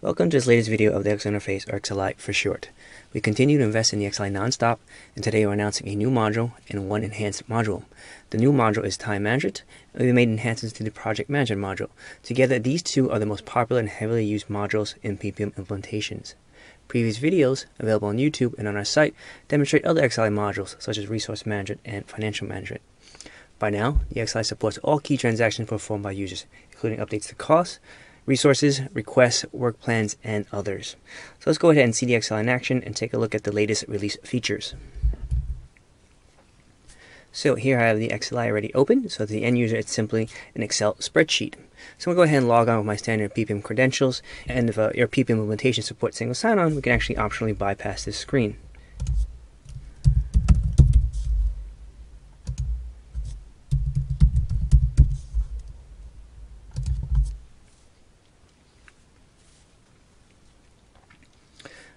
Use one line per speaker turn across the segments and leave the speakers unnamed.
Welcome to this latest video of the XLI interface, or XLI for short. We continue to invest in the XLI nonstop, and today we're announcing a new module and one enhanced module. The new module is Time Management, and we made enhancements to the Project Management module. Together, these two are the most popular and heavily used modules in PPM implementations. Previous videos, available on YouTube and on our site, demonstrate other XLI modules, such as Resource Management and Financial Management. By now, the XLI supports all key transactions performed by users, including updates to costs, resources, requests, work plans, and others. So let's go ahead and see the XLI in action and take a look at the latest release features. So here I have the XLI already open. So to the end user, it's simply an Excel spreadsheet. So I'm going to go ahead and log on with my standard PPM credentials. And if your PPM implementation supports single sign-on, we can actually optionally bypass this screen.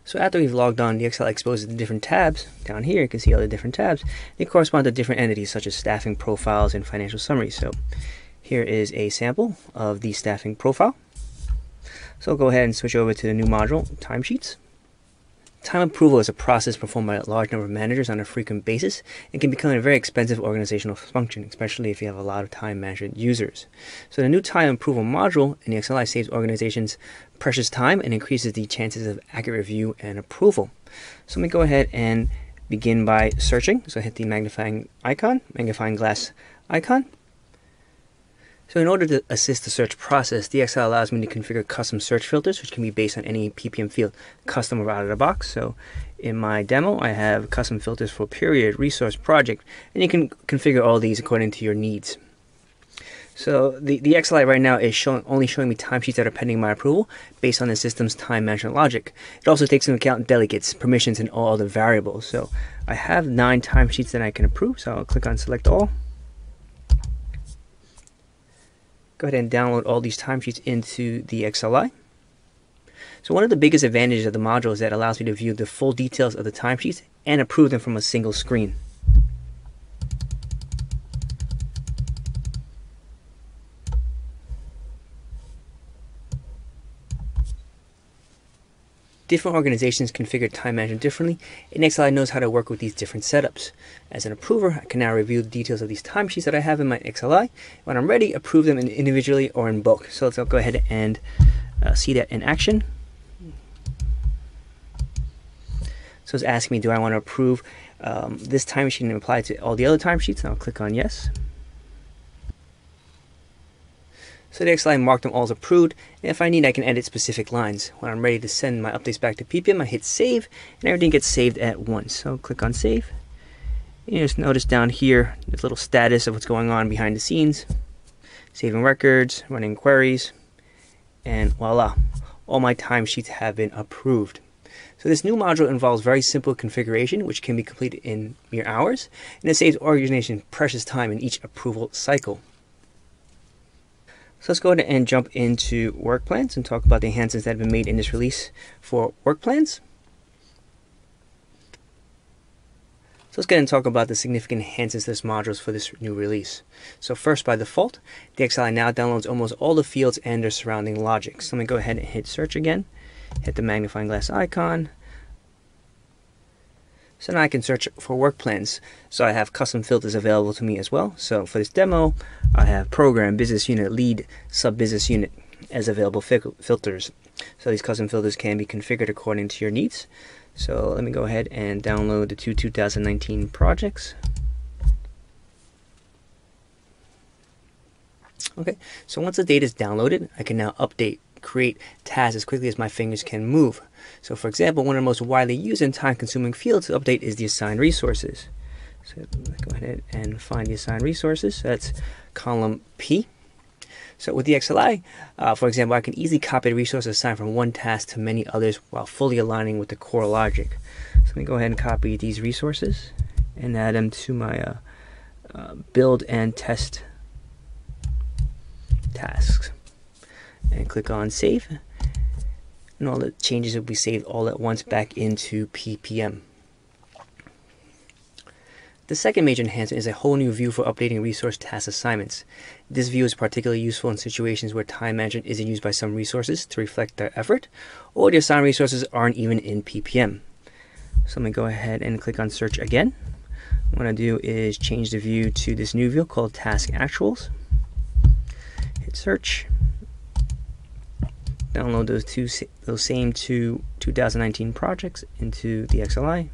So after we've logged on, the XLI exposes the different tabs. Down here, you can see all the different tabs. They correspond to different entities, such as staffing profiles and financial summaries. So here is a sample of the staffing profile. So I'll go ahead and switch over to the new module, Timesheets. Time approval is a process performed by a large number of managers on a frequent basis and can become a very expensive organizational function, especially if you have a lot of time management users. So the new time approval module in the XLI saves organizations precious time and increases the chances of accurate review and approval. So let me go ahead and begin by searching. So I hit the magnifying glass icon. So in order to assist the search process, the XLI allows me to configure custom search filters, which can be based on any PPM field, custom or out of the box. So in my demo, I have custom filters for period, resource, project, and you can configure all these according to your needs. So the XLI right now is only showing me timesheets that are pending my approval based on the system's time management logic. It also takes into account delegates, permissions, and all other variables. So I have 9 timesheets that I can approve, so I'll click on Select All. Go ahead and download all these timesheets into the XLI. So one of the biggest advantages of the module is that it allows me to view the full details of the timesheets and approve them from a single screen. Different organizations configure time management differently, and XLI knows how to work with these different setups. As an approver, I can now review the details of these timesheets that I have in my XLI. When I'm ready, approve them individually or in bulk. So let's go ahead and see that in action. So it's asking me, do I want to approve this timesheet and apply it to all the other timesheets? And I'll click on yes. So the XLI marked them all as approved, and if I need, I can edit specific lines. When I'm ready to send my updates back to PPM, I hit save, and everything gets saved at once. So click on save. You just notice down here, there's a little status of what's going on behind the scenes. Saving records, running queries, and voila, all my timesheets have been approved. So this new module involves very simple configuration, which can be completed in mere hours, and it saves organizations precious time in each approval cycle. So let's go ahead and jump into work plans and talk about the enhancements that have been made in this release for work plans. So let's get and talk about the significant enhancements to this module for this new release. So first, by default, the XLI now downloads almost all the fields and their surrounding logic. So let me go ahead and hit search again, hit the magnifying glass icon. So now I can search for work plans. So I have custom filters available to me as well. So for this demo, I have program, business unit, lead, sub-business unit as available filters. So these custom filters can be configured according to your needs. So let me go ahead and download the 2019 projects. Okay, so once the data is downloaded, I can now create tasks as quickly as my fingers can move. So for example, one of the most widely used and time-consuming fields to update is the assigned resources. So go ahead and find the assigned resources. So that's column P. So with the XLI, for example, I can easily copy the resources assigned from one task to many others while fully aligning with the core logic. So let me go ahead and copy these resources and add them to my build and test tasks. And click on save, and all the changes will be saved all at once back into PPM. The second major enhancement is a whole new view for updating resource task assignments. This view is particularly useful in situations where time management isn't used by some resources to reflect their effort, or the assigned resources aren't even in PPM. So I'm going to go ahead and click on search again. What I'm going to do is change the view to this new view called Task Actuals. Hit search. Download those same two 2019 projects into the XLI.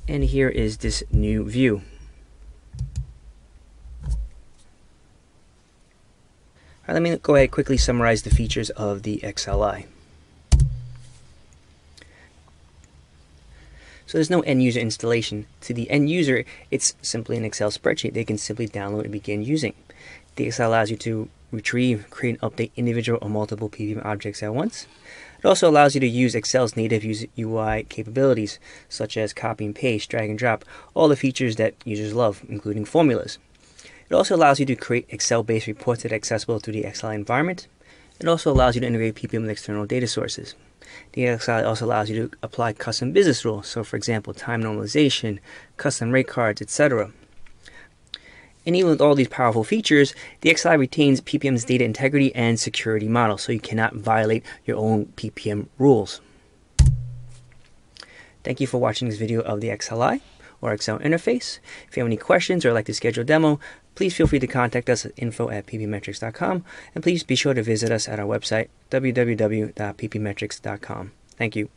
And here is this new view. All right, let me go ahead and quickly summarize the features of the XLI. So there's no end user installation. To the end user, it's simply an Excel spreadsheet they can simply download and begin using. The XLI allows you to retrieve, create, and update individual or multiple PPM objects at once. It also allows you to use Excel's native UI capabilities, such as copy and paste, drag and drop, all the features that users love, including formulas. It also allows you to create Excel-based reports that are accessible through the XLI environment. It also allows you to integrate PPM with external data sources. The XLI also allows you to apply custom business rules, so for example, time normalization, custom rate cards, etc. And even with all these powerful features, the XLI retains PPM's data integrity and security model, so you cannot violate your own PPM rules. Thank you for watching this video of the XLI, or Excel interface. If you have any questions or would like to schedule a demo, please feel free to contact us at info@ppmetrics.com, and please be sure to visit us at our website, www.ppmetrics.com. Thank you.